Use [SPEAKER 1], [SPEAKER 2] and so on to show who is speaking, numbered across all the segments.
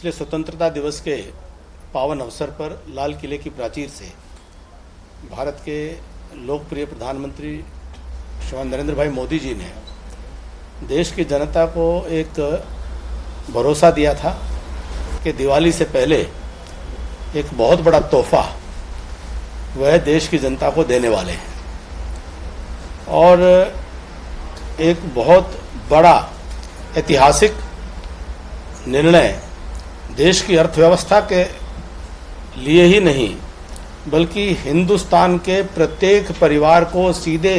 [SPEAKER 1] पिछले स्वतंत्रता दिवस के पावन अवसर पर लाल किले की प्राचीर से भारत के लोकप्रिय प्रधानमंत्री श्रीमान नरेंद्र भाई मोदी जी ने देश की जनता को एक भरोसा दिया था कि दिवाली से पहले एक बहुत बड़ा तोहफा वह देश की जनता को देने वाले हैं और एक बहुत बड़ा ऐतिहासिक निर्णय देश की अर्थव्यवस्था के लिए ही नहीं बल्कि हिंदुस्तान के प्रत्येक परिवार को सीधे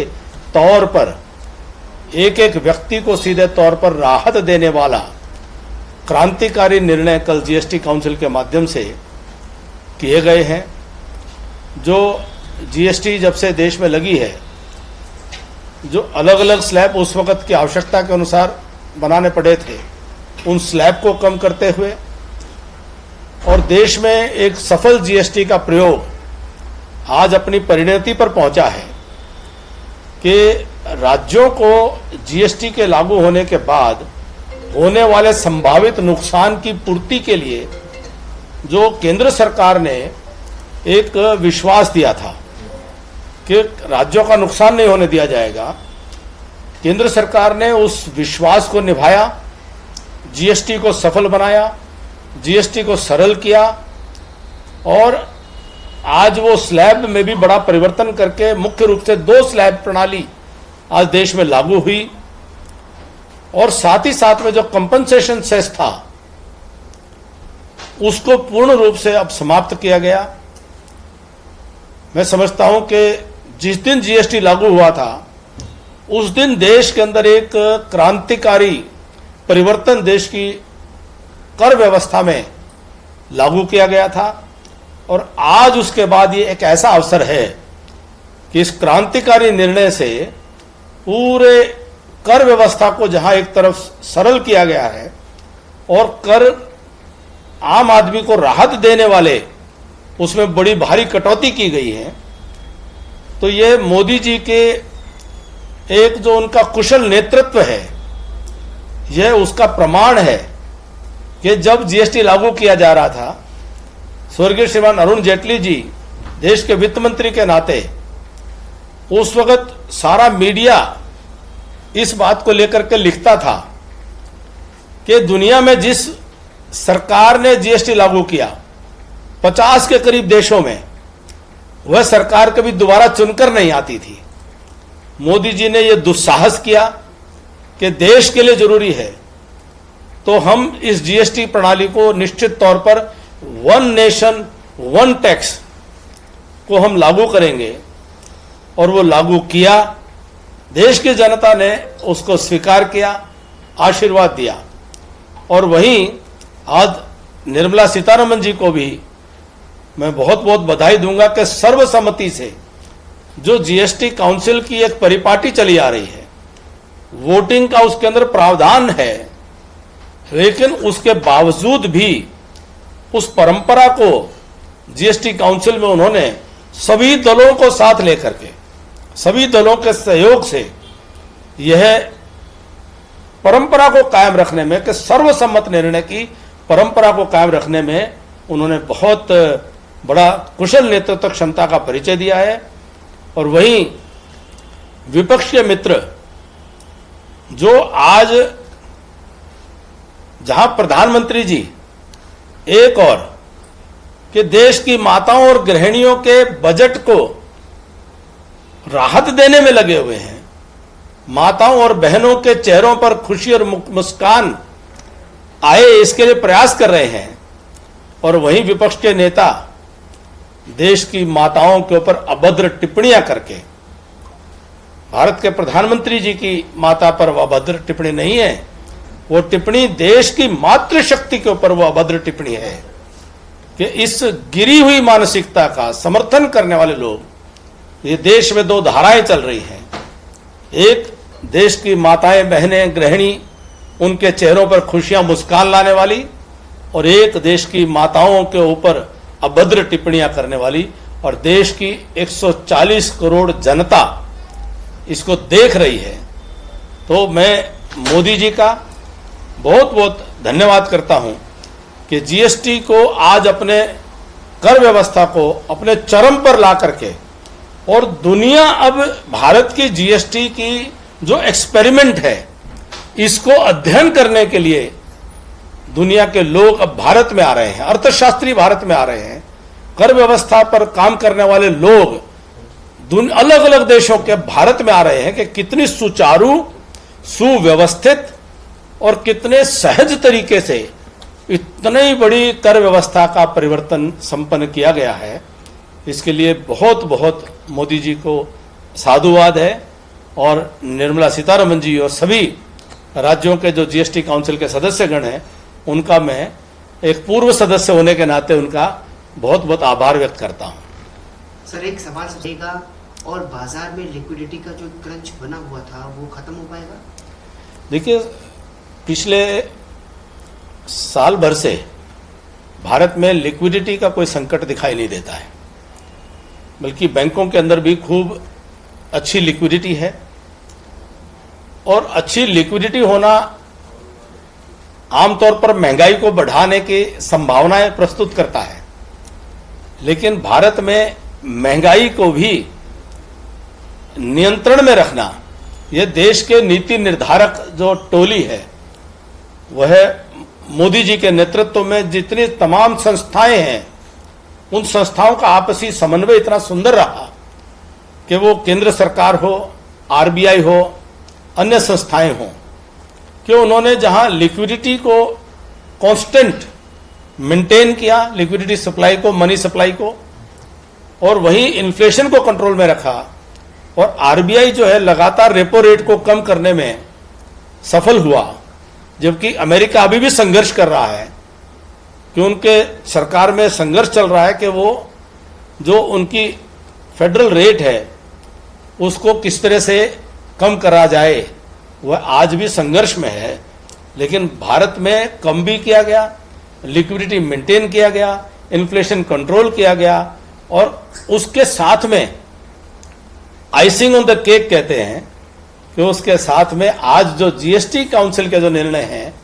[SPEAKER 1] तौर पर एक एक व्यक्ति को सीधे तौर पर राहत देने वाला क्रांतिकारी निर्णय कल जीएसटी काउंसिल के माध्यम से किए गए हैं। जो जीएसटी जब से देश में लगी है, जो अलग अलग स्लैब उस वक़्त की आवश्यकता के अनुसार बनाने पड़े थे, उन स्लैब को कम करते हुए और देश में एक सफल जीएसटी का प्रयोग आज अपनी परिणति पर पहुंचा है कि राज्यों को जीएसटी के लागू होने के बाद होने वाले संभावित नुकसान की पूर्ति के लिए जो केंद्र सरकार ने एक विश्वास दिया था कि राज्यों का नुकसान नहीं होने दिया जाएगा, केंद्र सरकार ने उस विश्वास को निभाया, जीएसटी को सफल बनाया, जीएसटी को सरल किया और आज वो स्लैब में भी बड़ा परिवर्तन करके मुख्य रूप से 2 स्लैब प्रणाली आज देश में लागू हुई और साथ ही साथ में जो कंपनसेशन सेस था उसको पूर्ण रूप से अब समाप्त किया गया। मैं समझता हूं कि जिस दिन जीएसटी लागू हुआ था उस दिन देश के अंदर एक क्रांतिकारी परिवर्तन देश की कर व्यवस्था में लागू किया गया था और आज उसके बाद ये एक ऐसा अवसर है कि इस क्रांतिकारी निर्णय से पूरे कर व्यवस्था को जहां एक तरफ सरल किया गया है और कर आम आदमी को राहत देने वाले उसमें बड़ी भारी कटौती की गई है, तो ये मोदी जी के एक जो उनका कुशल नेतृत्व है यह उसका प्रमाण है कि जब जीएसटी लागू किया जा रहा था, स्वर्गीय श्रीमान अरुण जेटली जी देश के वित्त मंत्री के नाते उस वक्त सारा मीडिया इस बात को लेकर के लिखता था कि दुनिया में जिस सरकार ने जीएसटी लागू किया 50 के करीब देशों में वह सरकार कभी दोबारा चुनकर नहीं आती थी। मोदी जी ने यह दुस्साहस किया कि देश के लिए जरूरी है तो हम इस जीएसटी प्रणाली को निश्चित तौर पर 1 नेशन 1 टैक्स को हम लागू करेंगे और वो लागू किया। देश की जनता ने उसको स्वीकार किया, आशीर्वाद दिया और वहीं आज निर्मला सीतारमण जी को भी मैं बहुत बहुत बधाई दूंगा कि सर्वसम्मति से जो जीएसटी काउंसिल की एक परिपाटी चली आ रही है, वोटिंग का उसके अंदर प्रावधान है, लेकिन उसके बावजूद भी उस परंपरा को जीएसटी काउंसिल में उन्होंने सभी दलों को साथ लेकर के, सभी दलों के सहयोग से यह परंपरा को कायम रखने में, कि सर्वसम्मत निर्णय की परंपरा को कायम रखने में उन्होंने बहुत बड़ा कुशल नेतृत्व क्षमता का परिचय दिया है। और वहीं विपक्ष के मित्र जो आज जहां प्रधानमंत्री जी एक और कि देश की माताओं और गृहिणियों के बजट को राहत देने में लगे हुए हैं, माताओं और बहनों के चेहरों पर खुशी और मुस्कान आए इसके लिए प्रयास कर रहे हैं, और वहीं विपक्ष के नेता देश की माताओं के ऊपर अभद्र टिप्पणियां करके, भारत के प्रधानमंत्री जी की माता पर वह अभद्र टिप्पणी नहीं है, वो टिप्पणी देश की मातृशक्ति के ऊपर वो अभद्र टिप्पणी है कि इस गिरी हुई मानसिकता का समर्थन करने वाले लोग, ये देश में 2 धाराएं चल रही हैं। एक देश की माताएं बहनें गृहिणी उनके चेहरों पर खुशियां मुस्कान लाने वाली, और एक देश की माताओं के ऊपर अभद्र टिप्पणियां करने वाली, और देश की 140 करोड़ जनता इसको देख रही है। तो मैं मोदी जी का बहुत बहुत धन्यवाद करता हूं कि जीएसटी को आज अपने कर व्यवस्था को अपने चरम पर ला करके, और दुनिया अब भारत की जीएसटी की जो एक्सपेरिमेंट है इसको अध्ययन करने के लिए दुनिया के लोग अब भारत में आ रहे हैं, अर्थशास्त्री भारत में आ रहे हैं, कर व्यवस्था पर काम करने वाले लोग अलग अलग देशों के भारत में आ रहे हैं कि कितनी सुचारू, सुव्यवस्थित और कितने सहज तरीके से इतनी बड़ी कर व्यवस्था का परिवर्तन संपन्न किया गया है। इसके लिए बहुत बहुत मोदी जी को साधुवाद है, और निर्मला सीतारमण जी और सभी राज्यों के जो जीएसटी काउंसिल के सदस्यगण हैं उनका मैं एक पूर्व सदस्य होने के नाते उनका बहुत बहुत आभार व्यक्त करता हूं।
[SPEAKER 2] सर, एक सवाल सकेगा, और बाजार में लिक्विडिटी का जो क्रंच बना हुआ था वो खत्म हो पाएगा?
[SPEAKER 1] देखिए, पिछले साल भर से भारत में लिक्विडिटी का कोई संकट दिखाई नहीं देता है, बल्कि बैंकों के अंदर भी खूब अच्छी लिक्विडिटी है, और अच्छी लिक्विडिटी होना आमतौर पर महंगाई को बढ़ाने की संभावनाएं प्रस्तुत करता है। लेकिन भारत में महंगाई को भी नियंत्रण में रखना, यह देश के नीति निर्धारक जो टोली है वह मोदी जी के नेतृत्व में जितनी तमाम संस्थाएं हैं उन संस्थाओं का आपसी समन्वय इतना सुंदर रहा कि वो केंद्र सरकार हो, आरबीआई हो, अन्य संस्थाएं हों, कि उन्होंने जहां लिक्विडिटी को कांस्टेंट मेंटेन किया, लिक्विडिटी सप्लाई को, मनी सप्लाई को, और वहीं इन्फ्लेशन को कंट्रोल में रखा, और आरबीआई जो है लगातार रेपो रेट को कम करने में सफल हुआ, जबकि अमेरिका अभी भी संघर्ष कर रहा है कि उनके सरकार में संघर्ष चल रहा है कि वो जो उनकी फेडरल रेट है उसको किस तरह से कम करा जाए, वह आज भी संघर्ष में है। लेकिन भारत में कम भी किया गया, लिक्विडिटी मेंटेन किया गया, इन्फ्लेशन कंट्रोल किया गया, और उसके साथ में आइसिंग ऑन द केक कहते हैं कि उसके साथ में आज जो जीएसटी काउंसिल के जो निर्णय हैं,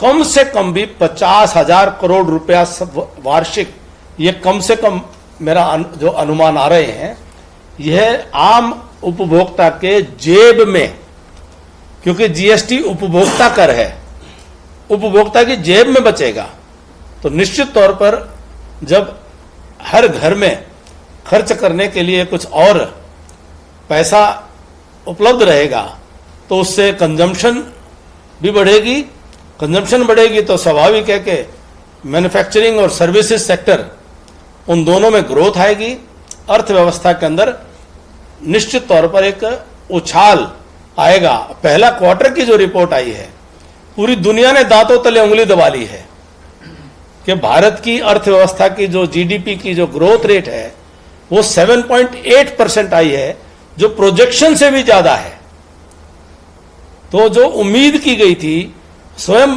[SPEAKER 1] कम से कम भी 50,000 करोड़ रुपया वार्षिक, ये कम से कम मेरा जो अनुमान आ रहे हैं, यह आम उपभोक्ता के जेब में, क्योंकि जीएसटी उपभोक्ता कर है, उपभोक्ता की जेब में बचेगा, तो निश्चित तौर पर जब हर घर में खर्च करने के लिए कुछ और पैसा उपलब्ध रहेगा तो उससे कंजम्पशन भी बढ़ेगी। कंजम्पशन बढ़ेगी तो स्वाभाविक है कि मैन्युफैक्चरिंग और सर्विसेज सेक्टर, उन दोनों में ग्रोथ आएगी। अर्थव्यवस्था के अंदर निश्चित तौर पर एक उछाल आएगा। पहला क्वार्टर की जो रिपोर्ट आई है, पूरी दुनिया ने दांतों तले उंगली दबा ली है कि भारत की अर्थव्यवस्था की जो जीडीपी की जो ग्रोथ रेट है वो 7.8% आई है, जो प्रोजेक्शन से भी ज्यादा है। तो जो उम्मीद की गई थी स्वयं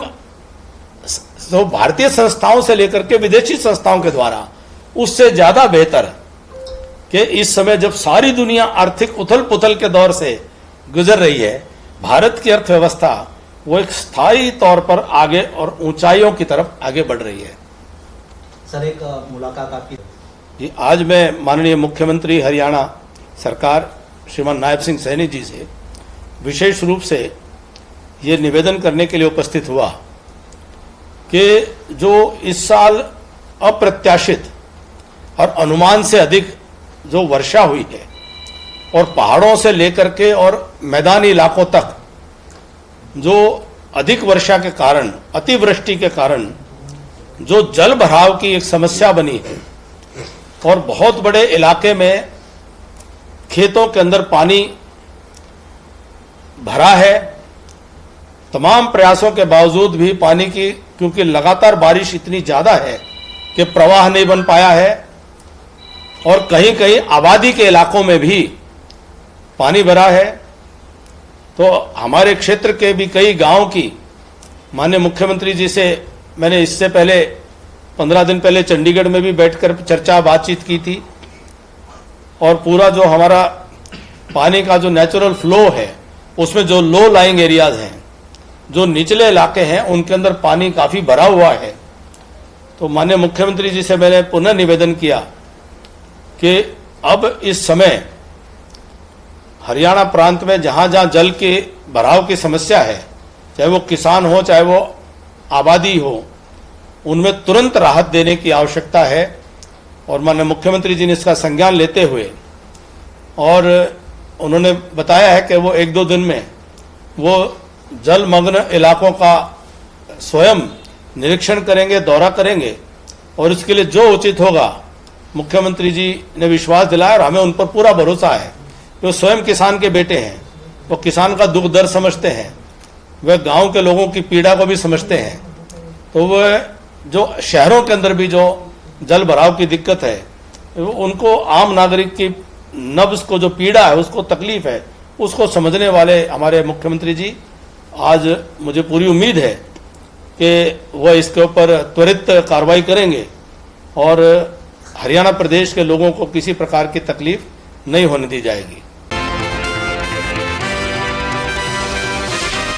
[SPEAKER 1] तो भारतीय संस्थाओं से लेकर के विदेशी संस्थाओं के द्वारा, उससे ज्यादा बेहतर कि इस समय जब सारी दुनिया आर्थिक उथल पुथल के दौर से गुजर रही है, भारत की अर्थव्यवस्था वो एक स्थायी तौर पर आगे और ऊंचाइयों की तरफ आगे बढ़ रही है।
[SPEAKER 3] सर, एक मुलाकात आपकी
[SPEAKER 1] जी, आज मैं माननीय मुख्यमंत्री हरियाणा सरकार श्रीमान नायब सिंह सैनी जी से विशेष रूप से ये निवेदन करने के लिए उपस्थित हुआ कि जो इस साल अप्रत्याशित और अनुमान से अधिक जो वर्षा हुई है, और पहाड़ों से लेकर के और मैदानी इलाकों तक जो अधिक वर्षा के कारण, अतिवृष्टि के कारण जो जल भराव की एक समस्या बनी है, और बहुत बड़े इलाके में खेतों के अंदर पानी भरा है, तमाम प्रयासों के बावजूद भी पानी की, क्योंकि लगातार बारिश इतनी ज़्यादा है कि प्रवाह नहीं बन पाया है, और कहीं कहीं आबादी के इलाकों में भी पानी भरा है। तो हमारे क्षेत्र के भी कई गांव की माननीय मुख्यमंत्री जी से मैंने इससे पहले 15 दिन पहले चंडीगढ़ में भी बैठकर चर्चा बातचीत की थी, और पूरा जो हमारा पानी का जो नेचुरल फ्लो है उसमें जो लो लाइंग एरियाज हैं, जो निचले इलाके हैं, उनके अंदर पानी काफ़ी भरा हुआ है। तो माननीय मुख्यमंत्री जी से मैंने पुनः निवेदन किया कि अब इस समय हरियाणा प्रांत में जहाँ जहाँ जल के भराव की समस्या है, चाहे वो किसान हो चाहे वो आबादी हो, उनमें तुरंत राहत देने की आवश्यकता है। और माननीय मुख्यमंत्री जी ने इसका संज्ञान लेते हुए और उन्होंने बताया है कि वो 1-2 दिन में वो जलमग्न इलाकों का स्वयं निरीक्षण करेंगे, दौरा करेंगे और इसके लिए जो उचित होगा मुख्यमंत्री जी ने विश्वास दिलाया और हमें उन पर पूरा भरोसा है। वो स्वयं किसान के बेटे हैं, वो किसान का दुख दर्द समझते हैं, वह गांव के लोगों की पीड़ा को भी समझते हैं। तो वह जो शहरों के अंदर भी जो जल भराव की दिक्कत है, उनको आम नागरिक की नब्ज को जो पीड़ा है, उसको तकलीफ है, उसको समझने वाले हमारे मुख्यमंत्री जी, आज मुझे पूरी उम्मीद है कि वह इसके ऊपर त्वरित कार्रवाई करेंगे और हरियाणा प्रदेश के लोगों को किसी प्रकार की तकलीफ नहीं होने दी जाएगी।